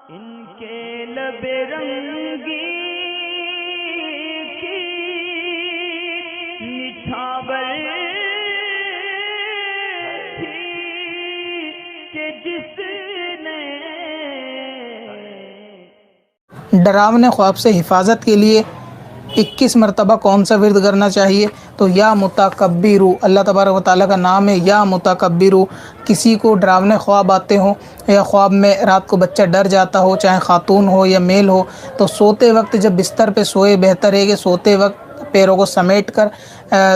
ان کے لب رنگی کی نچھاور تھی کہ جس نے ڈراونے خواب سے حفاظت کے لیے 21 مرتبہ کون سا ورد کرنا چاہیے؟ تو یا متکبرو، اللہ تبارک و تعالیٰ کا نام ہے یا متکبرو۔ کسی کو ڈراونے خواب آتے ہوں یا خواب میں رات کو بچہ ڈر جاتا ہو، چاہے خاتون ہو یا میل ہو، تو سوتے وقت جب بستر پہ سوئے بہتر ہے کہ سوتے وقت پیروں کو سمیٹ کر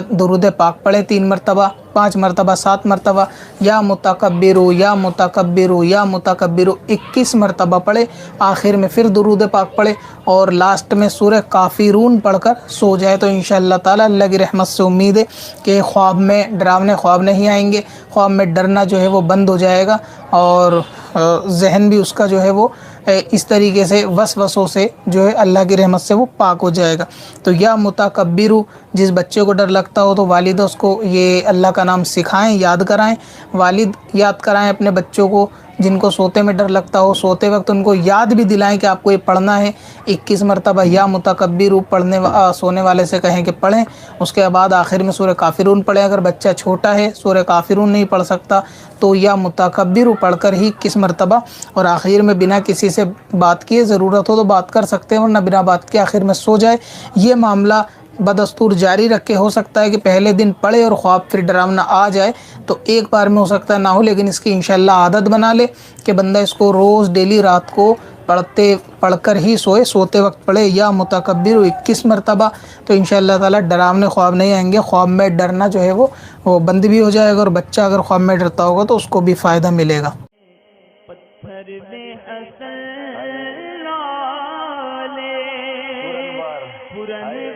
درود پاک پڑھے 3 مرتبہ، 5 مرتبہ، 7 مرتبہ، یا متکبرو یا متکبرو یا متکبرو 21 مرتبہ پڑھے، آخر میں پھر درود پاک پڑھے اور لاسٹ میں سورہ کافرون پڑھ کر سو جائے تو انشاءاللہ تعالی اللہ کی رحمت سے امید ہے کہ خواب میں ڈراونے خواب نہیں آئیں گے، خواب میں ڈرنا جو ہے وہ بند ہو جائے گا اور ذہن بھی اس کا جو ہے وہ اس طریقے سے وسوسوں سے جو ہے اللہ کی رحمت سے وہ پاک ہو جائے گا۔ تو یا متکبرو، جس بچے کو ڈر لگتا ہو تو والدہ اس کو یہ اللہ کا نام سکھائیں، یاد کرائیں، والد یاد کرائیں اپنے بچوں کو جن کو سوتے میں ڈر لگتا ہو، سوتے وقت ان کو یاد بھی دلائیں کہ آپ کو یہ پڑھنا ہے 21 مرتبہ یا متکبرو، سونے والے سے کہیں کہ پڑھیں، اس کے بعد آخر میں سورہ کافرون پڑھیں۔ اگر بچہ چھوٹا ہے سورہ کافرون نہیں پڑھ سکتا تو یا متکبرو پڑھ کر ہی 21 مرتبہ اور آخر میں بنا کسی سے بات کیے، ضرورت ہو تو بات کر سکتے ہیں ورنہ بنا بات کے آخر میں سو جائے۔ یہ معاملہ بدستور جاری رکھے، ہو سکتا ہے کہ پہلے دن پڑھے اور خواب پھر ڈراونا آ جائے تو ایک بار میں ہو سکتا ہے نہ ہو، لیکن اس کی انشاءاللہ عادت بنا لے کہ بندہ اس کو روز ڈیلی رات کو پڑھ کر ہی سوئے، سوتے وقت پڑھے یا متکبر 21 مرتبہ، تو انشاءاللہ تعالی ڈراونے خواب نہیں آئیں گے، خواب میں ڈرنا جو ہے وہ بند بھی ہو جائے گا اور بچہ اگر خواب میں ڈرتا ہوگا تو اس کو بھی فائدہ ملے گا۔ پتھر میں حسن لالے پرانے